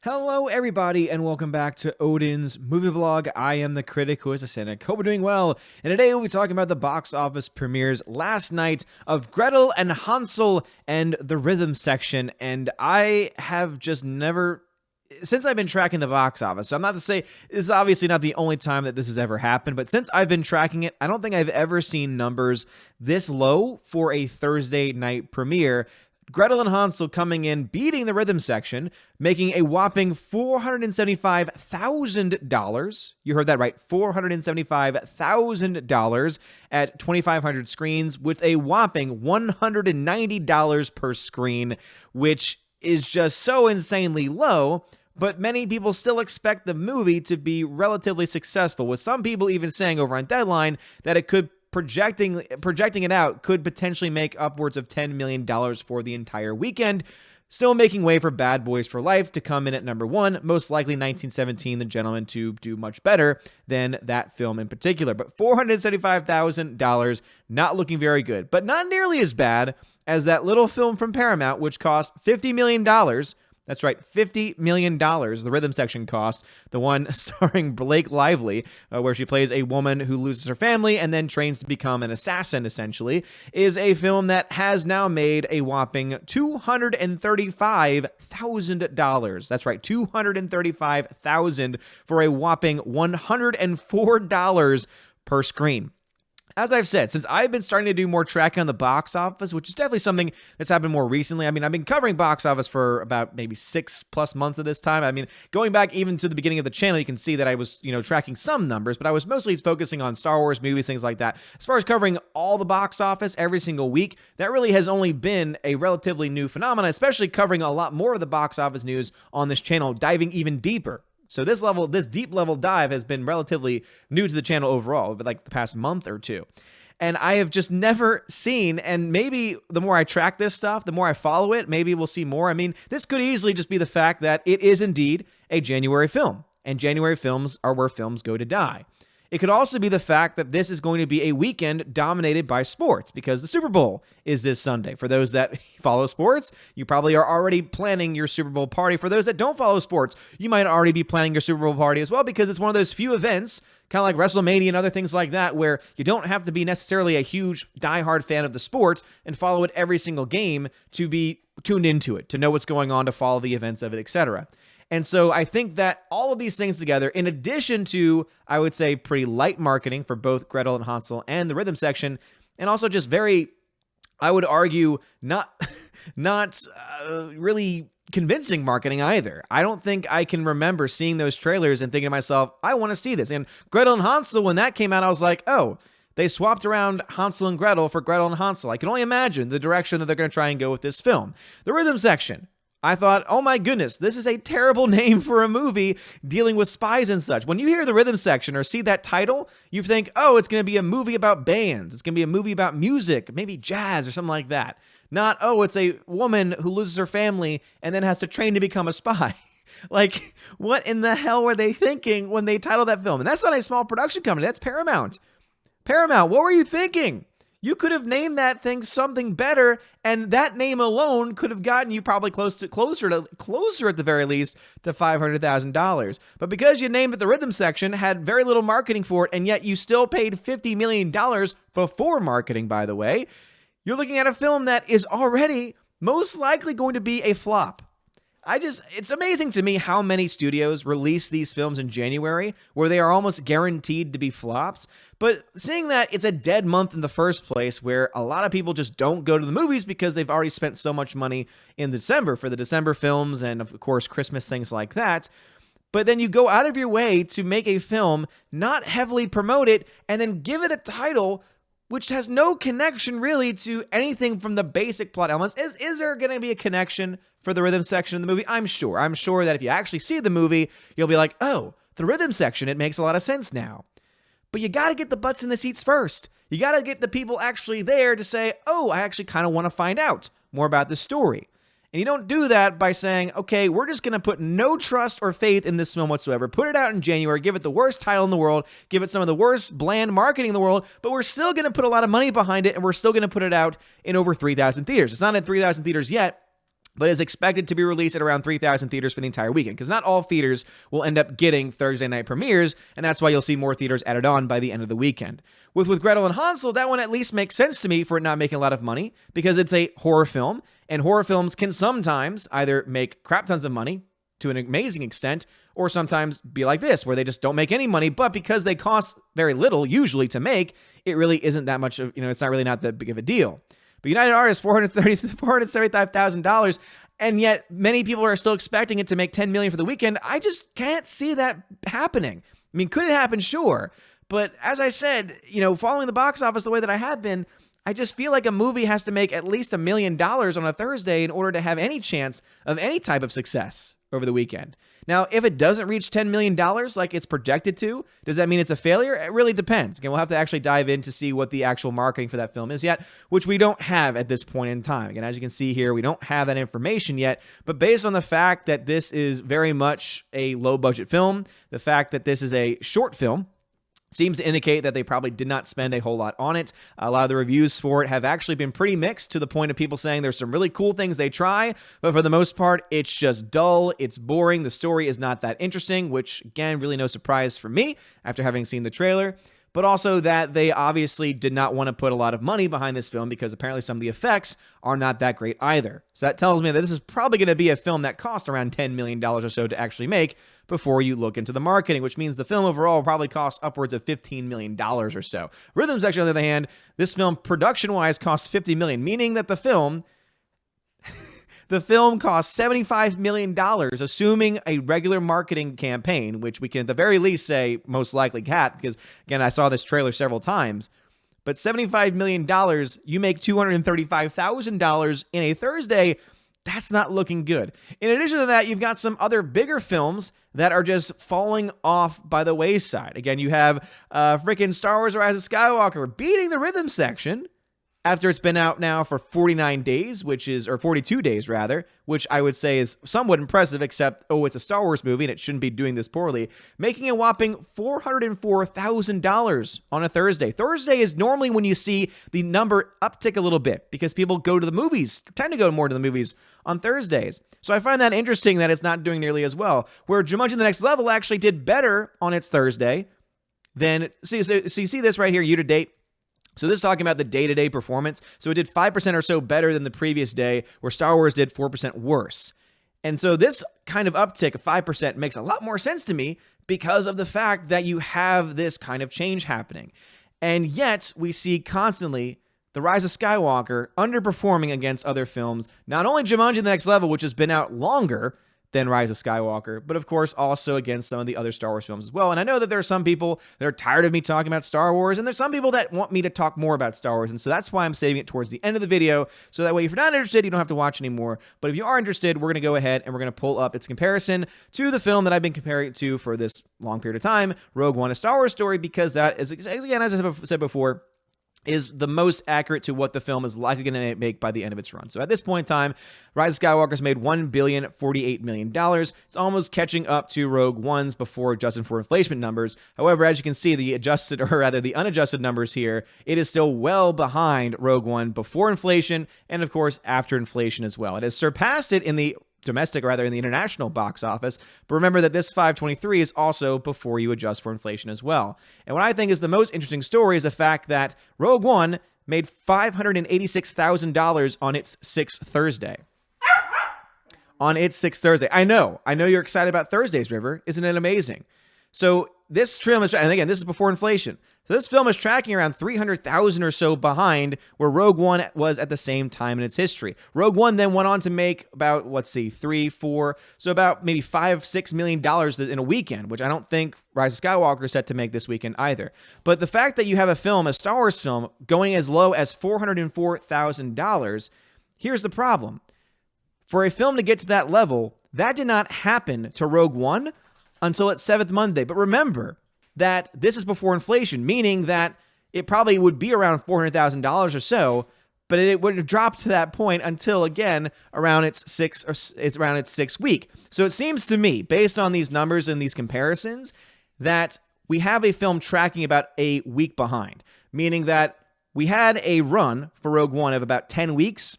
Hello, everybody, and welcome back to Odin's Movie Blog. I am the critic who is a cynic. Hope we're doing well. And today we'll be talking about the box office premieres last night of Gretel and Hansel and the rhythm section. And I have just never, since I've been tracking the box office, so I'm not to say this is obviously not the only time that this has ever happened, but since I've been tracking it, I don't think I've ever seen numbers this low for a Thursday night premiere. Gretel and Hansel coming in, beating the rhythm section, making a whopping $475,000. You heard that right, $475,000 at 2,500 screens with a whopping $190 per screen, which is just so insanely low. But many people still expect the movie to be relatively successful, with some people even saying over on Deadline that it could projecting it out could potentially make upwards of $10 million for the entire weekend, still making way for Bad Boys for Life to come in at number one, most likely 1917, The Gentleman, to do much better than that film in particular. But $475,000, not looking very good, but not nearly as bad as that little film from Paramount, which cost $50 million. That's right, $50 million, the rhythm section cost, the one starring Blake Lively, where she plays a woman who loses her family and then trains to become an assassin, essentially, is a film that has now made a whopping $235,000. That's right, $235,000 for a whopping $104 per screen. As I've said, since I've been starting to do more tracking on the box office, which is definitely something that's happened more recently. I mean, I've been covering box office for about maybe 6+ months at this time. I mean, going back even to the beginning of the channel, you can see that I was, tracking some numbers, but I was mostly focusing on Star Wars movies, things like that. As far as covering all the box office every single week, that really has only been a relatively new phenomenon, especially covering a lot more of the box office news on this channel, diving even deeper. So this deep level dive has been relatively new to the channel overall, but like the past month or two. And I have just never seen, and maybe the more I track this stuff, the more I follow it, maybe we'll see more. I mean, this could easily just be the fact that it is indeed a January film, and January films are where films go to die. It could also be the fact that this is going to be a weekend dominated by sports, because the Super Bowl is this Sunday. For those that follow sports, you probably are already planning your Super Bowl party. For those that don't follow sports, you might already be planning your Super Bowl party as well, because it's one of those few events, kind of like WrestleMania and other things like that, where you don't have to be necessarily a huge diehard fan of the sport and follow it every single game to be tuned into it, to know what's going on, to follow the events of it, etc. And so I think that all of these things together, in addition to, I would say, pretty light marketing for both Gretel and Hansel and the rhythm section, and also just very, I would argue, not really convincing marketing either. I don't think I can remember seeing those trailers and thinking to myself, I want to see this. And Gretel and Hansel, when that came out, I was like, oh, they swapped around Hansel and Gretel for Gretel and Hansel. I can only imagine the direction that they're going to try and go with this film. The rhythm section, I thought, oh my goodness, this is a terrible name for a movie dealing with spies and such. When you hear the rhythm section or see that title, you think, oh, it's going to be a movie about bands. It's going to be a movie about music, maybe jazz or something like that. Not, oh, it's a woman who loses her family and then has to train to become a spy. Like, what in the hell were they thinking when they titled that film? And that's not a small production company. That's Paramount. Paramount, what were you thinking? You could have named that thing something better, and that name alone could have gotten you probably closer at the very least to $500,000. But because you named it the rhythm section, had very little marketing for it, and yet you still paid $50 million before marketing, by the way, you're looking at a film that is already most likely going to be a flop. It's amazing to me how many studios release these films in January where they are almost guaranteed to be flops. But seeing that it's a dead month in the first place, where a lot of people just don't go to the movies because they've already spent so much money in December for the December films and, of course, Christmas, things like that. But then you go out of your way to make a film, not heavily promote it, and then give it a title which has no connection really to anything from the basic plot elements. Is there going to be a connection for the rhythm section in the movie? I'm sure. I'm sure that if you actually see the movie, you'll be like, oh, the rhythm section, it makes a lot of sense now. But you got to get the butts in the seats first. You got to get the people actually there to say, oh, I actually kind of want to find out more about the story. And you don't do that by saying, okay, we're just going to put no trust or faith in this film whatsoever. Put it out in January, give it the worst title in the world, give it some of the worst bland marketing in the world, but we're still going to put a lot of money behind it, and we're still going to put it out in over 3,000 theaters. It's not in 3,000 theaters yet, but is expected to be released at around 3,000 theaters for the entire weekend, because not all theaters will end up getting Thursday night premieres, and that's why you'll see more theaters added on by the end of the weekend. With Gretel and Hansel, that one at least makes sense to me for it not making a lot of money, because it's a horror film, and horror films can sometimes either make crap tons of money to an amazing extent, or sometimes be like this, where they just don't make any money, but because they cost very little, usually, to make, it really isn't that much of, it's not really not that big of a deal. But United Artists, $475,000, and yet many people are still expecting it to make $10 million for the weekend. I just can't see that happening. I mean, could it happen? Sure. But as I said, following the box office the way that I have been, I just feel like a movie has to make at least $1 million on a Thursday in order to have any chance of any type of success over the weekend. Now, if it doesn't reach $10 million like it's projected to, does that mean it's a failure? It really depends. Again, we'll have to actually dive in to see what the actual marketing for that film is yet, which we don't have at this point in time. Again, as you can see here, we don't have that information yet, but based on the fact that this is very much a low-budget film, the fact that this is a short film, seems to indicate that they probably did not spend a whole lot on it. A lot of the reviews for it have actually been pretty mixed, to the point of people saying there's some really cool things they try, but for the most part, it's just dull, it's boring, the story is not that interesting, which, again, really no surprise for me after having seen the trailer. But also that they obviously did not want to put a lot of money behind this film, because apparently some of the effects are not that great either. So that tells me that this is probably going to be a film that cost around $10 million or so to actually make before you look into the marketing, which means the film overall will probably cost upwards of $15 million or so. Rhythm Section, on the other hand, this film production-wise costs $50 million, meaning that the film costs $75 million, assuming a regular marketing campaign, which we can at the very least say most likely cat, because, again, I saw this trailer several times. But $75 million, you make $235,000 in a Thursday, that's not looking good. In addition to that, you've got some other bigger films that are just falling off by the wayside. Again, you have freaking Star Wars Rise of Skywalker beating the Rhythm Section, after it's been out now for 49 days, or 42 days rather, which I would say is somewhat impressive, except, it's a Star Wars movie and it shouldn't be doing this poorly, making a whopping $404,000 on a Thursday. Thursday is normally when you see the number uptick a little bit, because people go to the movies, tend to go more to the movies on Thursdays. So I find that interesting that it's not doing nearly as well, where Jumanji: The Next Level actually did better on its Thursday than, so you see this right here, year to date. So this is talking about the day-to-day performance. So it did 5% or so better than the previous day, where Star Wars did 4% worse. And so this kind of uptick of 5% makes a lot more sense to me, because of the fact that you have this kind of change happening. And yet we see constantly The Rise of Skywalker underperforming against other films, not only Jumanji: The Next Level, which has been out longer than Rise of Skywalker, but of course also against some of the other Star Wars films as well. And I know that there are some people that are tired of me talking about Star Wars, and there's some people that want me to talk more about Star Wars, and so that's why I'm saving it towards the end of the video, so that way if you're not interested, you don't have to watch anymore. But if you are interested, we're going to go ahead and we're going to pull up its comparison to the film that I've been comparing it to for this long period of time, Rogue One: A Star Wars Story, because that is, again, as I said before, is the most accurate to what the film is likely going to make by the end of its run. So at this point in time, Rise of Skywalker's made $1,048 million. It's almost catching up to Rogue One's before adjusted for inflation numbers. However, as you can see, the unadjusted numbers here, it is still well behind Rogue One before inflation, and of course after inflation as well. It has surpassed it in the international box office. But remember that this 523 is also before you adjust for inflation as well. And what I think is the most interesting story is the fact that Rogue One made $586,000 on its sixth Thursday. I know you're excited about Thursdays, River. Isn't it amazing? So this film is, and again, this is before inflation. So this film is tracking around 300,000 or so behind where Rogue One was at the same time in its history. Rogue One then went on to make about, so about maybe $5-6 million in a weekend, which I don't think Rise of Skywalker is set to make this weekend either. But the fact that you have a Star Wars film, going as low as $404,000, here's the problem. For a film to get to that level, that did not happen to Rogue One until its seventh Monday. But remember that this is before inflation, meaning that it probably would be around $400,000 or so, but it would have dropped to that point until, again, around its sixth week. So it seems to me, based on these numbers and these comparisons, that we have a film tracking about a week behind, meaning that we had a run for Rogue One of about 10 weeks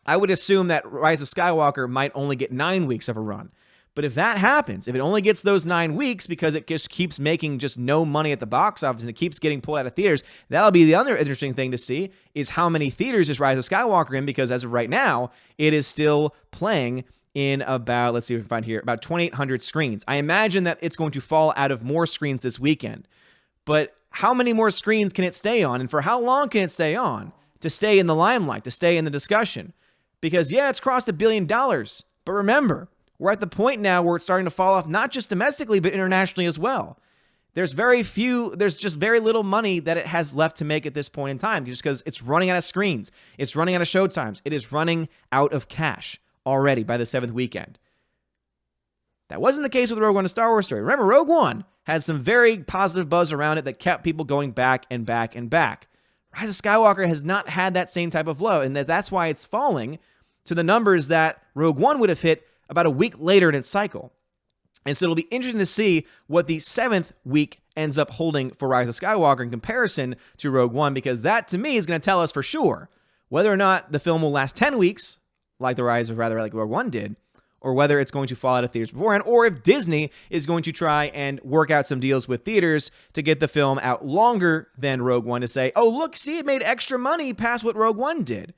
I would assume that Rise of Skywalker might only get 9 weeks of a run. But if that happens, if it only gets those 9 weeks because it just keeps making just no money at the box office and it keeps getting pulled out of theaters, that'll be the other interesting thing to see is how many theaters is Rise of Skywalker in, because as of right now, it is still playing in about, let's see if we can find here, about 2,800 screens. I imagine that it's going to fall out of more screens this weekend. But how many more screens can it stay on, and for how long can it stay on to stay in the limelight, to stay in the discussion? Because, yeah, it's crossed $1 billion, but remember, we're at the point now where it's starting to fall off, not just domestically, but internationally as well. There's just very little money that it has left to make at this point in time, just because it's running out of screens. It's running out of showtimes. It is running out of cash already by the 7th weekend. That wasn't the case with Rogue One: A Star Wars Story. Remember, Rogue One had some very positive buzz around it that kept people going back and back and back. Rise of Skywalker has not had that same type of flow, and that's why it's falling to the numbers that Rogue One would have hit about a week later in its cycle. And so it'll be interesting to see what the 7th week ends up holding for Rise of Skywalker in comparison to Rogue One, because that, to me, is going to tell us for sure whether or not the film will last 10 weeks, like like Rogue One did, or whether it's going to fall out of theaters beforehand, or if Disney is going to try and work out some deals with theaters to get the film out longer than Rogue One to say, oh, look, see, it made extra money past what Rogue One did.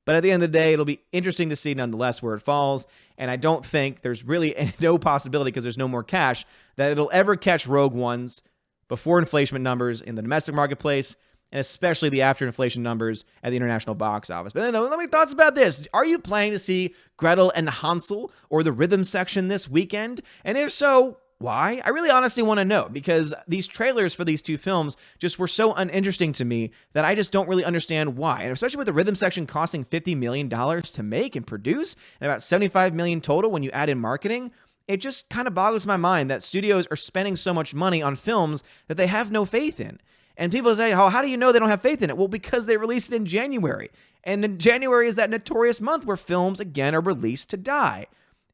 But at the end of the day, it'll be interesting to see nonetheless where it falls. And I don't think there's really no possibility, because there's no more cash, that it'll ever catch Rogue One's before inflation numbers in the domestic marketplace, and especially the after inflation numbers at the international box office. But then, let me thoughts about this. Are you planning to see Gretel and Hansel or the rhythm section this weekend? And if so, why? I really honestly want to know, because these trailers for these two films just were so uninteresting to me that I just don't really understand why. And especially with the rhythm section costing $50 million to make and produce, and about $75 million total when you add in marketing, it just kind of boggles my mind that studios are spending so much money on films that they have no faith in. And people say, oh, how do you know they don't have faith in it? Well, because they released it in January. And in January is that notorious month where films, again, are released to die.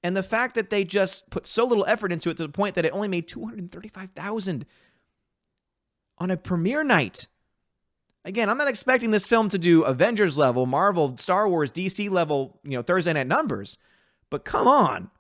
And the fact that they just put so little effort into it to the point that it only made $235,000 on a premiere night. Again, I'm not expecting this film to do Avengers level, Marvel, Star Wars, DC level, Thursday night numbers. But come on.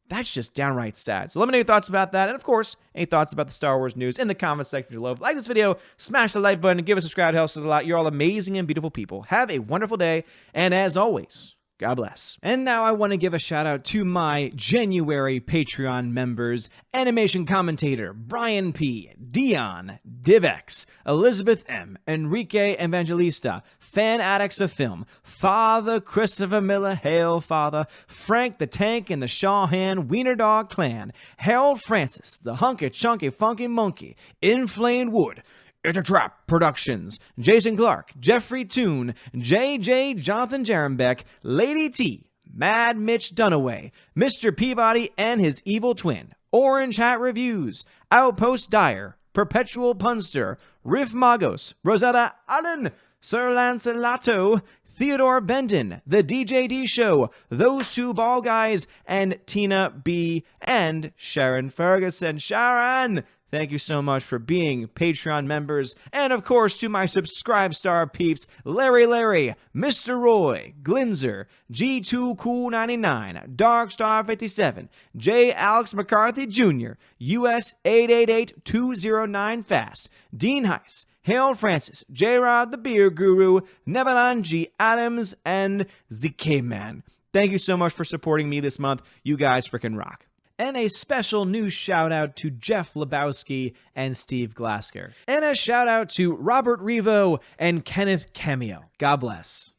That's just downright sad. So let me know your thoughts about that. And of course, any thoughts about the Star Wars news in the comments section below. Like this video, smash the like button, and give us a subscribe. It helps us a lot. You're all amazing and beautiful people. Have a wonderful day. And as always, God bless. And now I want to give a shout out to my January Patreon members: animation commentator Brian P, Dion, Divex, Elizabeth M, Enrique Evangelista, Fan Addicts of Film, Father Christopher Miller, Hail Father, Frank the Tank and the Shawhan Wiener Dog Clan, Harold Francis, the Hunky Chunky Funky Monkey, Inflamed Wood, It's a Trap Productions, Jason Clark, Jeffrey Toon, JJ Jonathan Jerembeck, Lady T, Mad Mitch Dunaway, Mr. Peabody and his evil twin, Orange Hat Reviews, Outpost Dyer, Perpetual Punster, Riff Magos, Rosetta Allen, Sir Lanceloto, Theodore Bendon, The DJD Show, Those Two Ball Guys, and Tina B, and Sharon Ferguson. Sharon! Thank you so much for being Patreon members. And of course, to my Subscribe Star peeps, Larry, Mr. Roy, Glinzer, G2 Cool 99, Darkstar 57, J. Alex McCarthy Jr., US 888209 Fast, Dean Heiss, Harold Francis, J-Rod the Beer Guru, Nevalan G. Adams, and ZK Man. Thank you so much for supporting me this month. You guys freaking rock. And a special new shout out to Jeff Lebowski and Steve Glasker. And a shout out to Robert Revo and Kenneth Cameo. God bless.